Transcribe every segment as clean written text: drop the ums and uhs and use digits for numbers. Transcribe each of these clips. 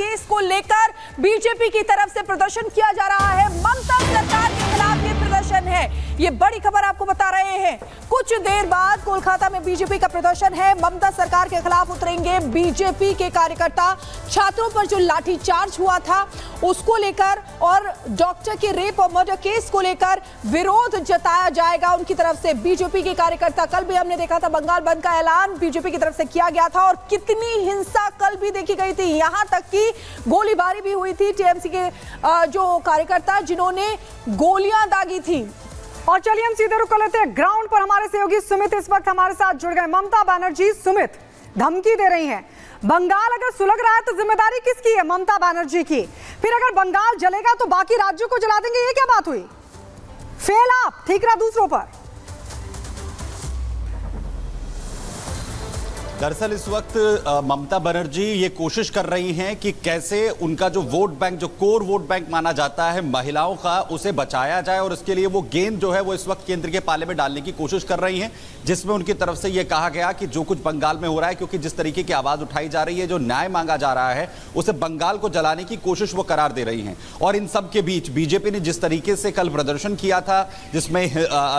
Case को लेकर BJP की तरफ से प्रदर्शन किया जा रहा है। ममता सरकार के खिलाफ ये प्रदर्शन है, ये बड़ी खबर आपको बता रहे हैं। कुछ देर बाद कोलकाता में बीजेपी का प्रदर्शन है। ममता सरकार के खिलाफ उतरेंगे बीजेपी के कार्यकर्ता। छात्रों पर जो लाठीचार्ज हुआ था उसको लेकर और डॉक्टर के रेप और मर्डर केस को लेकर विरोध जताया जाएगा उनकी तरफ से। बीजेपी के कार्यकर्ता, कल भी हमने देखा था बंगाल बंद का ऐलान बीजेपी की तरफ से किया गया था और कितनी हिंसा कल भी देखी गई थी, यहां तक कि गोलीबारी भी हुई थी। टीएमसी के जो कार्यकर्ता जिन्होंने गोलियां दागी थी। और चलिए हम सीधे रुक लेते हैं ग्राउंड पर। हमारे सहयोगी सुमित इस वक्त हमारे साथ जुड़ गए। ममता बनर्जी, सुमित धमकी दे रही हैं, बंगाल अगर सुलग रहा है तो जिम्मेदारी किसकी है? ममता बनर्जी की। फिर अगर बंगाल जलेगा तो बाकी राज्यों को जला देंगे, ये क्या बात हुई? फेल आप, ठीक रहा दूसरों पर। दरअसल इस वक्त ममता बनर्जी ये कोशिश कर रही हैं कि कैसे उनका जो वोट बैंक, जो कोर वोट बैंक माना जाता है महिलाओं का, उसे बचाया जाए और इसके लिए वो गेंद जो है वो इस वक्त केंद्र के पाले में डालने की कोशिश कर रही हैं, जिसमें उनकी तरफ से ये कहा गया कि जो कुछ बंगाल में हो रहा है, क्योंकि जिस तरीके की आवाज उठाई जा रही है, जो न्याय मांगा जा रहा है, उसे बंगाल को जलाने की कोशिश वो करार दे रही हैं। और इन सब के बीच बीजेपी ने जिस तरीके से कल प्रदर्शन किया था, जिसमें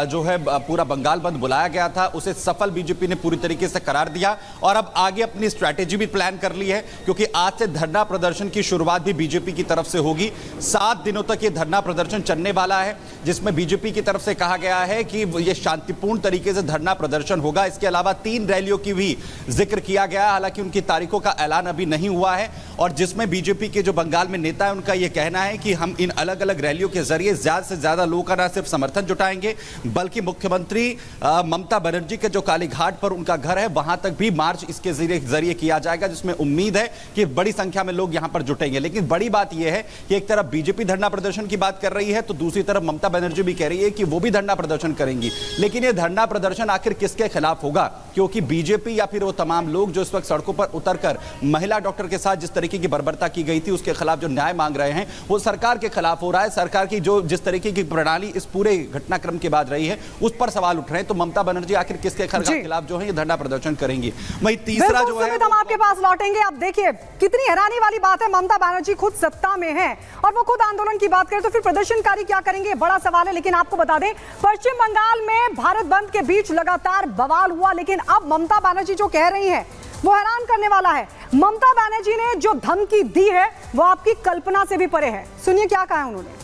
जो है पूरा बंगाल बंद बुलाया गया था, उसे सफल बीजेपी ने पूरी तरीके से करार दिया और अब आगे अपनी स्ट्रैटेजी भी प्लान कर ली है, क्योंकि आज से धरना प्रदर्शन की शुरुआत भी बीजेपी की तरफ से होगी। 7 दिनों तक ये धरना प्रदर्शन चलने वाला है, जिसमें बीजेपी की तरफ से कहा गया है कि ये शांतिपूर्ण तरीके से धरना प्रदर्शन होगा। इसके अलावा 3 रैलियों की भी जिक्र किया गया है, हालांकि उनकी तारीखों का ऐलान अभी नहीं हुआ है, और जिसमें बीजेपी के जो बंगाल में नेता है उनका यह कहना है कि हम इन अलग अलग रैलियों के जरिए ज्यादा से ज्यादा लोगों का न सिर्फ समर्थन जुटाएंगे, बल्कि मुख्यमंत्री ममता बनर्जी के जो कालीघाट पर उनका घर है वहां तक भी मार्च इसके जरिए किया जाएगा, जिसमें उम्मीद है कि बड़ी संख्या में लोग यहां पर जुटेंगे। लेकिन बड़ी बात यह है कि एक तरफ बीजेपी धरना प्रदर्शन की बात कर रही है, तो दूसरी तरफ ममता बनर्जी भी कह रही है कि वो भी धरना प्रदर्शन करेंगी। लेकिन यह धरना प्रदर्शन आखिर किसके खिलाफ होगा? क्योंकि बीजेपी या फिर वो तमाम लोग जो इस वक्त सड़कों पर उतरकर महिला डॉक्टर के साथ जिस तरीके की बर्बरता की गई थी उसके खिलाफ जो न्याय मांग रहे हैं, वो सरकार के खिलाफ हो रहा है। सरकार की जो जिस तरीके की प्रणाली इस पूरे घटनाक्रम के बाद रही है उस पर सवाल उठ रहे हैं। तो ममता बनर्जी आखिर किसके खिलाफ जो है ये धरना प्रदर्शन करेंगी? वही तीसरा जो है, हम आपके पास लौटेंगे। अब देखिए कितनी हैरानी वाली बात है, ममता बनर्जी खुद सत्ता में है और वो खुद आंदोलन की बात करें तो फिर प्रदर्शनकारी क्या करेंगे, बड़ा सवाल है। लेकिन आपको बता दें, पश्चिम बंगाल में भारत बंद के बीच लगातार बवाल हुआ, लेकिन अब ममता बनर्जी जो कह रही है वो हैरान करने वाला है। ममता बनर्जी ने जो धमकी दी है वो आपकी कल्पना से भी परे है। सुनिए क्या कहा उन्होंने।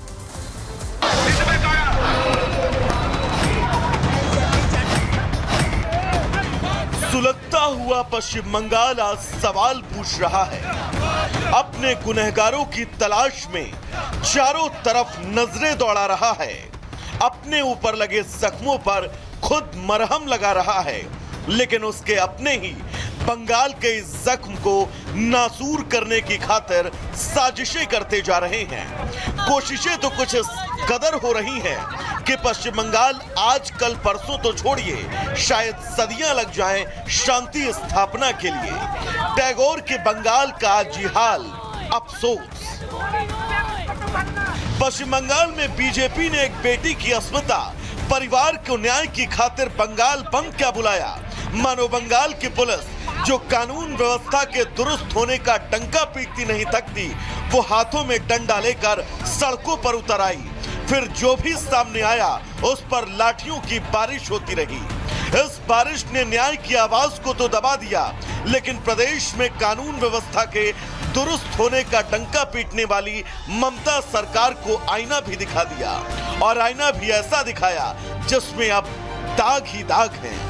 सुलगता हुआ पश्चिम बंगाल आज सवाल पूछ रहा है। अपने गुनहगारों की तलाश में चारों तरफ नजरें दौड़ा रहा है, अपने ऊपर लगे जख्मों पर खुद मरहम लगा रहा है, लेकिन उसके अपने ही बंगाल के इस जख्म को नासूर करने की खातिर साजिशें करते जा रहे हैं। कोशिशें तो कुछ इस कदर हो रही हैं कि पश्चिम बंगाल आज कल परसों तो छोड़िए, शायद सदियां लग जाएं शांति स्थापना के लिए। टैगोर के बंगाल का आज ये हाल, अफसोस। पश्चिम बंगाल में बीजेपी ने एक बेटी की अस्मिता, परिवार को न्याय की खातिर बंगाल बंद क्या बुलाया। मानो बंगाल की पुलिस जो कानून व्यवस्था के दुरुस्त होने का डंका पीटती नहीं थकती, वो हाथों में डंडा लेकर सड़कों पर उतर आई। फिर जो भी सामने आया उस पर लाठियों की बारिश होती रही। इस बारिश ने न्याय की आवाज को तो दबा दिया, लेकिन प्रदेश में कानून व्यवस्था के दुरुस्त होने का डंका पीटने वाली ममता सरकार को आईना भी दिखा दिया, और आईना भी ऐसा दिखाया जिसमें अब दाग ही दाग हैं।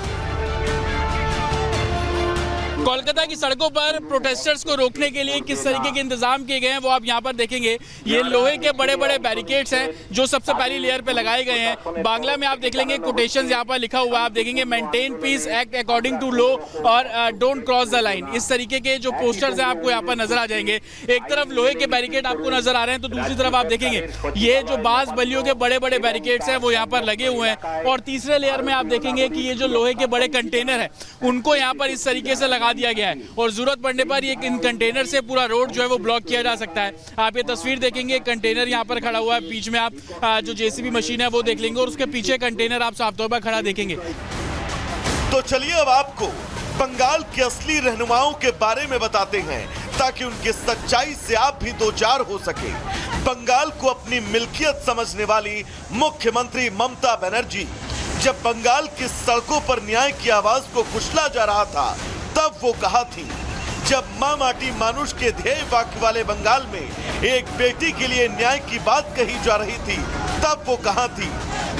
कोलकाता की सड़कों पर प्रोटेस्टर्स को रोकने के लिए किस तरीके के इंतजाम किए गए हैं वो आप यहाँ पर देखेंगे। ये लोहे के बड़े बड़े बैरिकेड्स हैं जो सबसे पहली लेयर पे लगाए गए हैं। बांग्ला में आप देख लेंगे कोटेशंस यहाँ पर लिखा हुआ है, आप देखेंगे maintain peace, act according to law और डोंट क्रॉस द लाइन। इस तरीके के जो पोस्टर्स हैं आपको यहाँ पर नजर आ जाएंगे। एक तरफ लोहे के बैरिकेड आपको नजर आ रहे हैं तो दूसरी तरफ आप देखेंगे ये जो बांस बल्लियों के बड़े बड़े बैरिकेड्स हैं वो यहाँ पर लगे हुए हैं। और तीसरे लेयर में आप देखेंगे कि ये जो लोहे के बड़े कंटेनर है उनको यहाँ पर इस तरीके से लगा दिया गया है, और जरूरत पड़ने पर ये इन कंटेनर से पूरा रोड जो है वो ब्लॉक किया जा सकता है। आप ये तस्वीर देखेंगे, कंटेनर यहाँ पर खड़ा हुआ है, बीच में आप जो जेसीबी मशीन है वो देख लेंगे और उसके पीछे कंटेनर आप साफ तौर पर खड़ा देखेंगे। तो चलिए अब आपको बंगाल के असली रहनुमाओं के बारे में बताते हैं ताकि उनकी सच्चाई से आप भी दो चार हो सके। बंगाल को अपनी मिल्कियत समझने वाली मुख्यमंत्री ममता बनर्जी जब बंगाल की सड़कों पर न्याय की आवाज को कुचला जा रहा था तब वो कहा थी, जब मां माटी मानुष के ध्येय वाक्य वाले बंगाल में एक बेटी के लिए न्याय की बात कही जा रही थी तब वो कहा थी,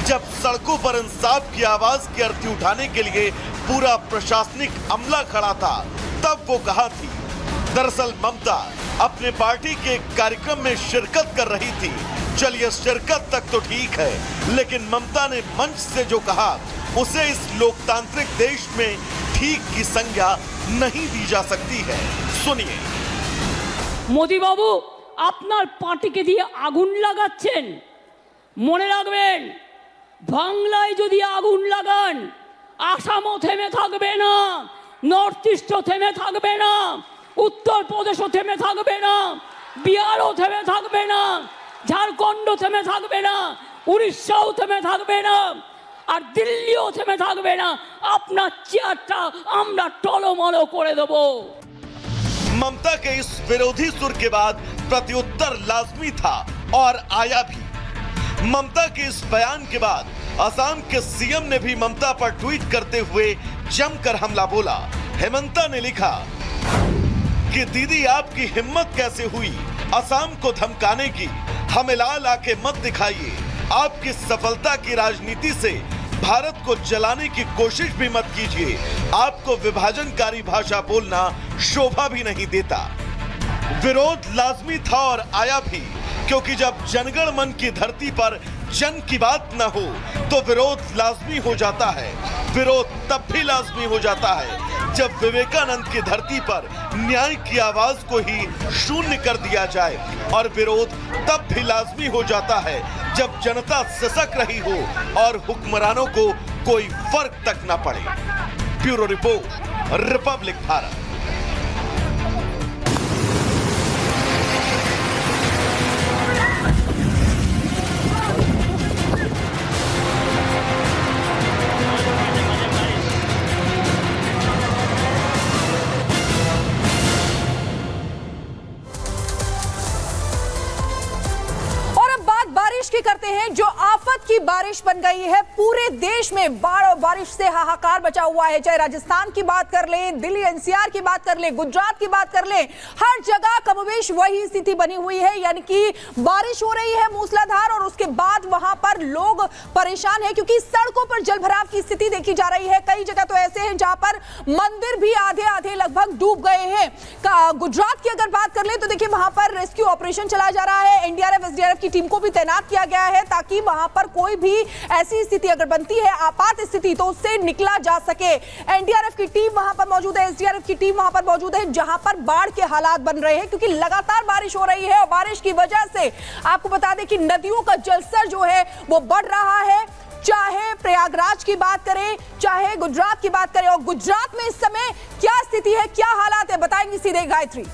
जब सड़कों पर इंसाफ की आवाज की अर्थी उठाने के लिए पूरा प्रशासनिक अमला खड़ा था तब वो कहा थी। दरअसल ममता अपने पार्टी के कार्यक्रम में शिरकत कर रही थी। चलिए शिरकत तक तो ठीक है, लेकिन ममता ने मंच से जो कहा उसे इस लोकतांत्रिक देश में ठीक की संज्ञा नहीं दी जा सकती है। सुनिए। मोदी बाबू আপনার পার্টিকে দিয়ে আগুন লাগাচ্ছেন, মনে রাখবেন বাংলায় যদি আগুন লাগান আসামও থেমে থাকবে না, নর্থ ইস্টও থেমে থাকবে না, উত্তরপ্রদেশও থেমে থাকবে না, বিহারও থেমে থাকবে না, ঝাড়খণ্ড থেমে থাকবে না, উড়িষ্যাও থেমে থাকবে না, আর দিল্লিও থেমে থাকবে না। আপনার চেয়ারটা আমরা টলমল করে দেবো। ममता के इस विरोधी सुर के बाद प्रत्युत्तर लाजमी था और आया भी। ममता के इस बयान के बाद असम के सीएम ने भी ममता पर ट्वीट करते हुए जमकर हमला बोला। हेमंता ने लिखा कि दीदी आपकी हिम्मत कैसे हुई असम को धमकाने की, हमें लाल आके मत दिखाइए। आपकी सफलता की राजनीति से भारत को जलाने की कोशिश भी मत कीजिए। आपको विभाजनकारी भाषा बोलना शोभा भी नहीं देता। विरोध लाजमी था और आया भी, क्योंकि जब जनगण मन की धरती पर जन की बात न हो तो विरोध लाजमी हो जाता है। विरोध तब भी लाजमी हो जाता है जब विवेकानंद की धरती पर न्याय की आवाज को ही शून्य कर दिया जाए, और विरोध तब भी लाजमी हो जाता है जब जनता सिसक रही हो और हुक्मरानों को कोई फर्क तक न पड़े। Bureau report, Republic Bharat. की करते हैं जो आफत की बारिश बन गई है। पूरे देश में बाढ़ और बारिश से हाहाकार मचा हुआ है। चाहे राजस्थान की बात कर लें, दिल्ली एनसीआर की बात कर लें, गुजरात की बात कर लें, हर जगह कमोबेश वही स्थिति बनी हुई है। यानी कि बारिश हो रही है मूसलाधार और उसके बाद वहां पर लोग परेशान हैं क्योंकि सड़कों पर जलभराव की स्थिति देखी जा रही है। कई जगह तो ऐसे हैं जहां पर मंदिर भी आधे आधे लगभग डूब गए हैं। गुजरात की अगर बात कर लें तो देखिए वहां पर रेस्क्यू ऑपरेशन चलाया जा रहा है। एनडीआरएफ एसडीआरएफ की टीम को भी तैनात किया गया है ताकि वहां पर कोई भी ऐसी स्थिति अगर बनती है आपात स्थिति तो उससे निकला जा सके। एनडीआरएफ की टीम वहां पर मौजूद है, एसडीआरएफ की टीम वहां पर मौजूद है जहां पर बाढ़ के हालात बन रहे हैं क्योंकि लगातार बारिश हो रही है और बारिश की वजह से आपको बता दें कि नदियों का जलस्तर जो है वो बढ़ रहा है। चाहे प्रयागराज की बात करें, चाहे गुजरात की बात करें, और गुजरात में इस समय क्या स्थिति है, क्या हालात है, बताएंगे सीधे गायत्री।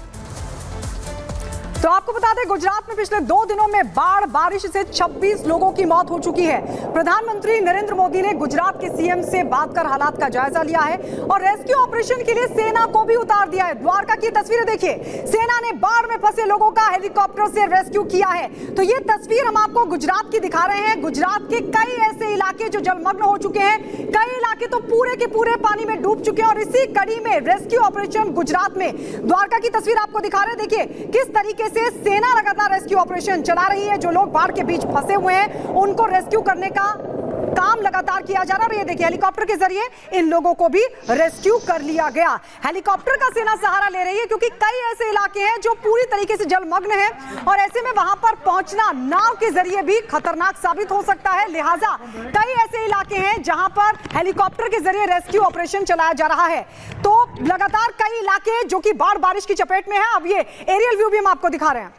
तो आपको बता दें गुजरात में पिछले 2 दिनों में बाढ़ बारिश से 26 लोगों की मौत हो चुकी है। प्रधानमंत्री नरेंद्र मोदी ने गुजरात के सीएम से बात कर हालात का जायजा लिया है और रेस्क्यू ऑपरेशन के लिए सेना को भी उतार दिया है। द्वारका की तस्वीरें देखिए, सेना ने बाढ़ में फंसे लोगों का हेलीकॉप्टर से रेस्क्यू किया है। तो ये तस्वीर हम आपको गुजरात की दिखा रहे हैं। गुजरात के कई ऐसे इलाके जो जलमग्न हो चुके हैं, कई इलाके तो पूरे के पूरे पानी में डूब चुके हैं और इसी कड़ी में रेस्क्यू ऑपरेशन गुजरात में। द्वारका की तस्वीर आपको दिखा रहे हैं, देखिए किस तरीके से सेना लगातार रेस्क्यू ऑपरेशन चला रही है। जो लोग बाढ़ के बीच फंसे हुए हैं उनको रेस्क्यू करने का काम लगातार किया जा रहा है। ये देखिए हेलीकॉप्टर के जरिए इन लोगों को भी रेस्क्यू कर लिया गया। हेलीकॉप्टर का सेना सहारा ले रही है क्योंकि कई ऐसे इलाके हैं जो पूरी तरीके से जलमग्न हैं और ऐसे में वहां पर पहुंचना नाव के जरिए भी खतरनाक साबित हो सकता है। लिहाजा कई ऐसे इलाके हैं जहां पर हेलीकॉप्टर के जरिए रेस्क्यू ऑपरेशन चलाया जा रहा है। तो लगातार कई इलाके जो कि बाढ़ बारिश की चपेट में है। अब ये एरियल व्यू भी हम आपको दिखा रहे हैं।